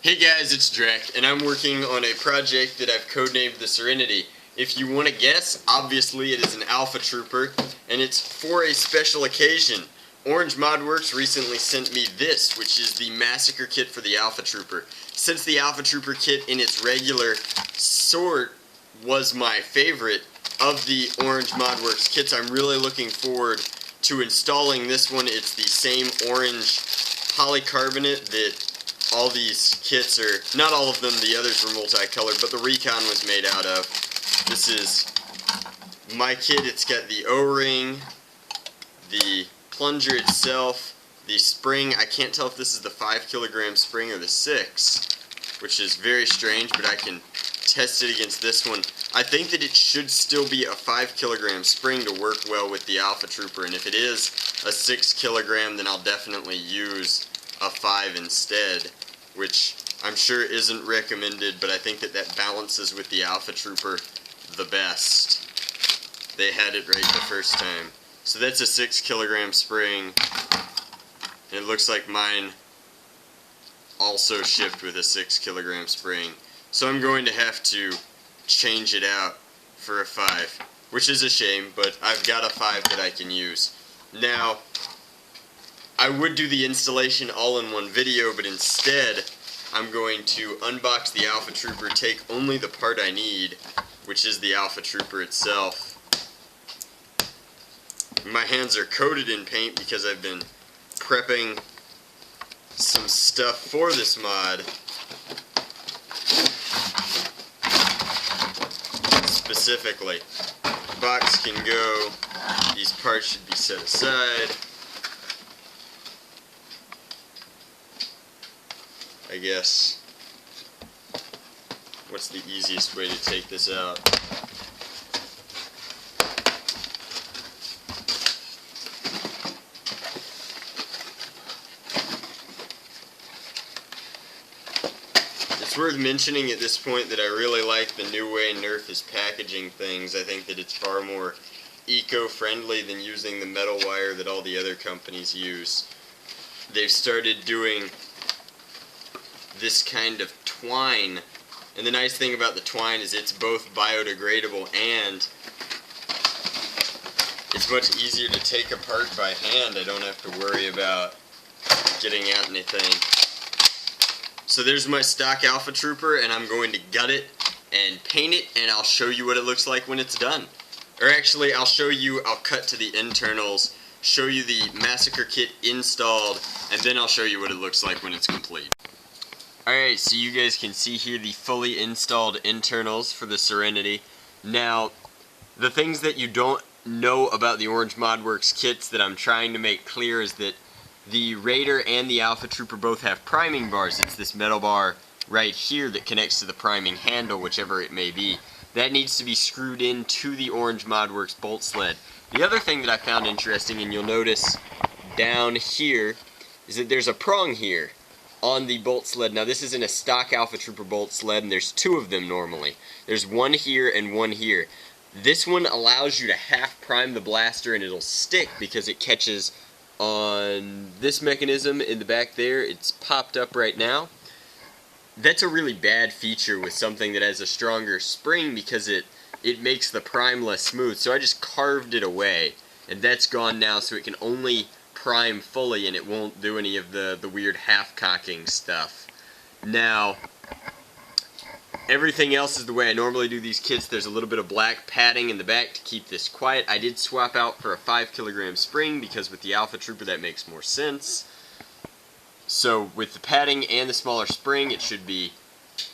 Hey guys, it's Drek, and I'm working on a project that I've codenamed the Serenity. If you want to guess, obviously it is an Alpha Trooper, and it's for a special occasion. Orange Modworks recently sent me this, which is the Massacre Kit for the Alpha Trooper. Since the Alpha Trooper kit in its regular sort was my favorite of the Orange Modworks kits, I'm really looking forward to installing this one. It's the same orange polycarbonate that all these kits are, not all of them, the others were multicolored, but the Recon was made out of. This is my kit. It's got the O-ring, the plunger itself, the spring. I can't tell if this is the 5 kilogram spring or the 6, which is very strange, but I can test it against this one. I think that it should still be a 5 kilogram spring to work well with the Alpha Trooper, and if it is a 6 kilogram, then I'll definitely use a 5 instead, which I'm sure isn't recommended, but I think that that balances with the Alpha Trooper the best. They had it right the first time. So that's a 6 kilogram spring, and it looks like mine also shipped with a 6 kilogram spring. So I'm going to have to change it out for a 5, which is a shame, but I've got a 5 that I can use. Now, I would do the installation all in one video, but instead I'm going to unbox the Alpha Trooper, take only the part I need, which is the Alpha Trooper itself. My hands are coated in paint because I've been prepping some stuff for this mod. Specifically, the box can go, these parts should be set aside. I guess, what's the easiest way to take this out? It's worth mentioning at this point that I really like the new way Nerf is packaging things. I think that it's far more eco-friendly than using the metal wire that all the other companies use. They've started doing this kind of twine, and the nice thing about the twine is it's both biodegradable and it's much easier to take apart by hand. I don't have to worry about getting out anything. So there's my stock Alpha Trooper, and I'm going to gut it and paint it, and I'll show you what it looks like when it's done. Or actually, I'll cut to the internals, show you the Massacre kit installed, and then I'll show you what it looks like when it's complete. Alright, so you guys can see here the fully installed internals for the Serenity. Now, the things that you don't know about the Orange Modworks kits that I'm trying to make clear is that the Raider and the Alpha Trooper both have priming bars. It's this metal bar right here that connects to the priming handle, whichever it may be. That needs to be screwed into the Orange Modworks bolt sled. The other thing that I found interesting, and you'll notice down here, is that there's a prong here on the bolt sled. Now this isn't a stock Alpha Trooper bolt sled, and there's 2 of them normally. There's one here and one here. This one allows you to half prime the blaster and it'll stick because it catches on this mechanism in the back there. It's popped up right now. That's a really bad feature with something that has a stronger spring because it makes the prime less smooth. So I just carved it away, and that's gone now, so it can only prime fully and it won't do any of the weird half-cocking stuff. Now, everything else is the way I normally do these kits. There's a little bit of black padding in the back to keep this quiet. I did swap out for a 5 kilogram spring because with the Alpha Trooper that makes more sense. So with the padding and the smaller spring, it should be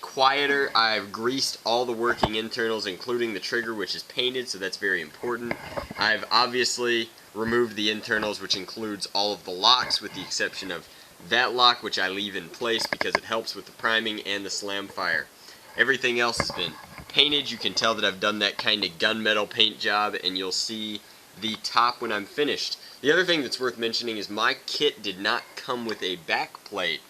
quieter. I've greased all the working internals, including the trigger, which is painted, so that's very important. I've obviously removed the internals, which includes all of the locks, with the exception of that lock, which I leave in place because it helps with the priming and the slam fire. Everything else has been painted. You can tell that I've done that kind of gunmetal paint job, and you'll see the top when I'm finished. The other thing that's worth mentioning is my kit did not come with a back plate.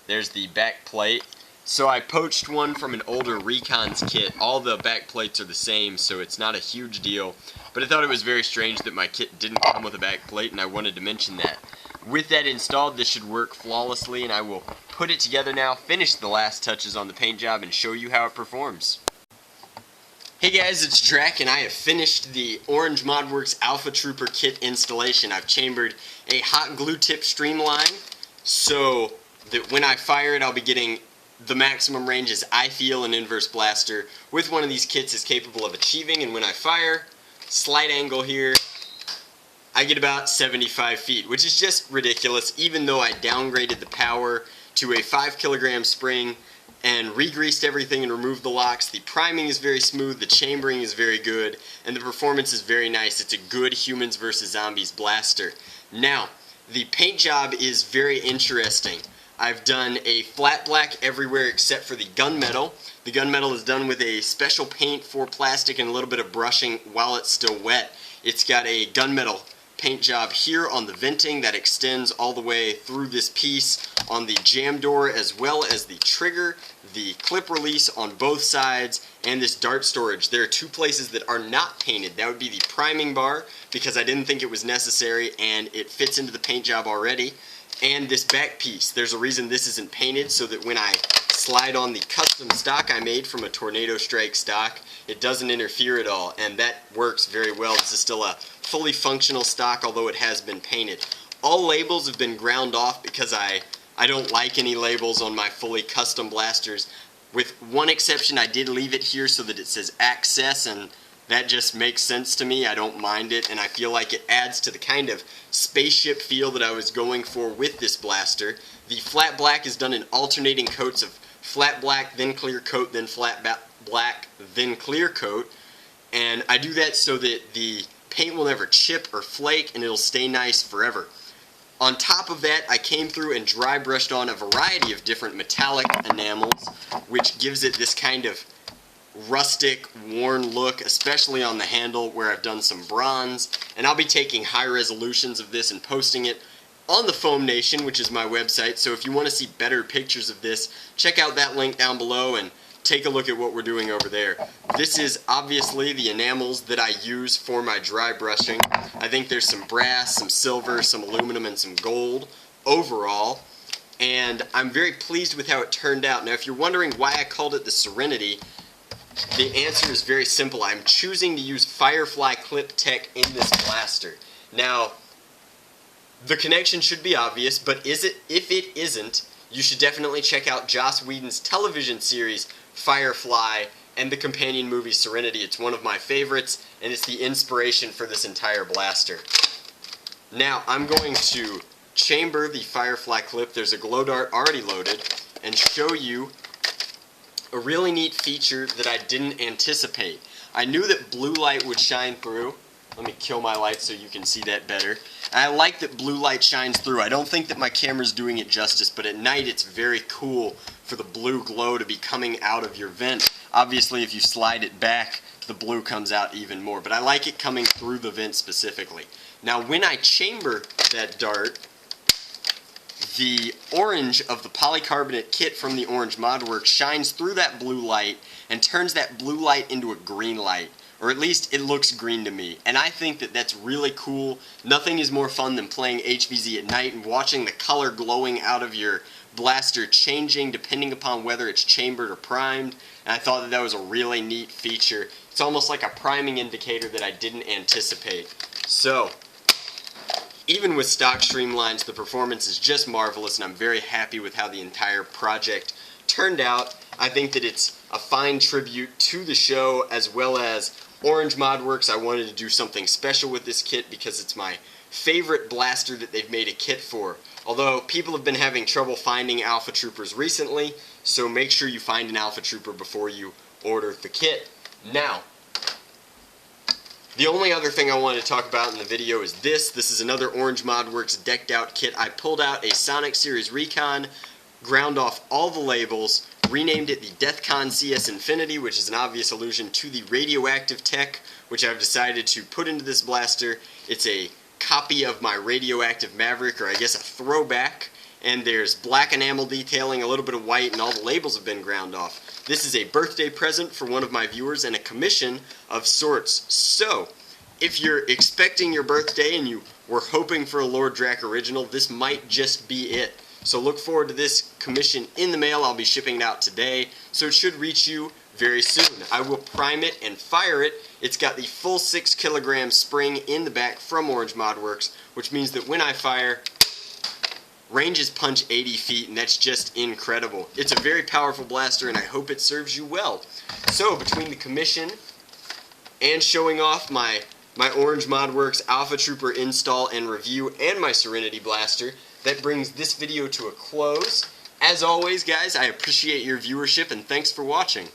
There's the back plate. So I poached one from an older Recon's kit. All the back plates are the same, so it's not a huge deal. But I thought it was very strange that my kit didn't come with a back plate, and I wanted to mention that. with that installed, this should work flawlessly, and I will put it together now, finish the last touches on the paint job, and show you how it performs. Hey guys, it's Drac, and I have finished the Orange ModWorks Alpha Trooper kit installation. I've chambered a hot glue tip streamline so that when I fire it, I'll be getting the maximum ranges I feel an inverse blaster with one of these kits is capable of achieving, and when I fire, slight angle here, I get about 75 feet, which is just ridiculous, even though I downgraded the power to a 5 kilogram spring and re-greased everything and removed the locks. The priming is very smooth, the chambering is very good, and the performance is very nice. It's a good humans versus zombies blaster. Now, the paint job is very interesting. I've done a flat black everywhere except for the gunmetal. The gunmetal is done with a special paint for plastic and a little bit of brushing while it's still wet. It's got a gunmetal paint job here on the venting that extends all the way through this piece on the jam door, as well as the trigger, the clip release on both sides, and this dart storage. There are two places that are not painted. That would be the priming bar, because I didn't think it was necessary and it fits into the paint job already, and this back piece. There's a reason this isn't painted, so that when I slide on the custom stock I made from a Tornado Strike stock, it doesn't interfere at all, and that works very well. This is still a fully functional stock, although it has been painted. All labels have been ground off because I don't like any labels on my fully custom blasters. With one exception, I did leave it here so that it says Access, and that just makes sense to me. I don't mind it, and I feel like it adds to the kind of spaceship feel that I was going for with this blaster. The flat black is done in alternating coats of flat black, then clear coat, then flat black, then clear coat, and I do that so that the paint will never chip or flake and it'll stay nice forever. On top of that, I came through and dry brushed on a variety of different metallic enamels, which gives it this kind of rustic, worn look, especially on the handle where I've done some bronze. And I'll be taking high resolutions of this and posting it on the Foam Nation, which is my website. So if you want to see better pictures of this, check out that link down below and take a look at what we're doing over there. This is obviously the enamels that I use for my dry brushing. I think there's some brass, some silver, some aluminum, and some gold overall, and I'm very pleased with how it turned out. Now, if you're wondering why I called it the Serenity, the answer is very simple. I'm choosing to use Firefly clip tech in this blaster. Now, the connection should be obvious, but if it isn't, you should definitely check out Joss Whedon's television series Firefly and the companion movie Serenity. It's one of my favorites, and it's the inspiration for this entire blaster. Now, I'm going to chamber the Firefly clip. There's a glow dart already loaded, and show you a really neat feature that I didn't anticipate. I knew that blue light would shine through. Let me kill my light so you can see that better. And I like that blue light shines through. I don't think that my camera's doing it justice, but at night it's very cool for the blue glow to be coming out of your vent. Obviously, if you slide it back, the blue comes out even more, but I like it coming through the vent specifically. Now, when I chamber that dart, the orange of the polycarbonate kit from the Orange ModWorks shines through that blue light and turns that blue light into a green light. Or at least it looks green to me. And I think that that's really cool. Nothing is more fun than playing HVZ at night and watching the color glowing out of your blaster changing depending upon whether it's chambered or primed. And I thought that that was a really neat feature. It's almost like a priming indicator that I didn't anticipate. So, even with stock streamlines, the performance is just marvelous, and I'm very happy with how the entire project turned out. I think that it's a fine tribute to the show, as well as Orange ModWorks. I wanted to do something special with this kit because it's my favorite blaster that they've made a kit for. Although people have been having trouble finding Alpha Troopers recently, so make sure you find an Alpha Trooper before you order the kit. Now, the only other thing I want to talk about in the video is this. This is another Orange ModWorks decked out kit. I pulled out a Sonic Series Recon, ground off all the labels, renamed it the DEATHCON CS Infinity, which is an obvious allusion to the radioactive tech, which I've decided to put into this blaster. It's a copy of my radioactive Maverick, or I guess a throwback, and there's black enamel detailing, a little bit of white, and all the labels have been ground off. This is a birthday present for one of my viewers and a commission of sorts. So, if you're expecting your birthday and you We're hoping for a Lord Drac original. This might just be it. So look forward to this commission in the mail. I'll be shipping it out today, so it should reach you very soon. I will prime it and fire it. It's got the full 6 kilogram spring in the back from Orange Mod Works, which means that when I fire, ranges punch 80 feet, and that's just incredible. It's a very powerful blaster, and I hope it serves you well. So between the commission and showing off my Orange Mod Works Alpha Trooper install and review and my Serenity blaster, that brings this video to a close. As always, guys, I appreciate your viewership, and thanks for watching.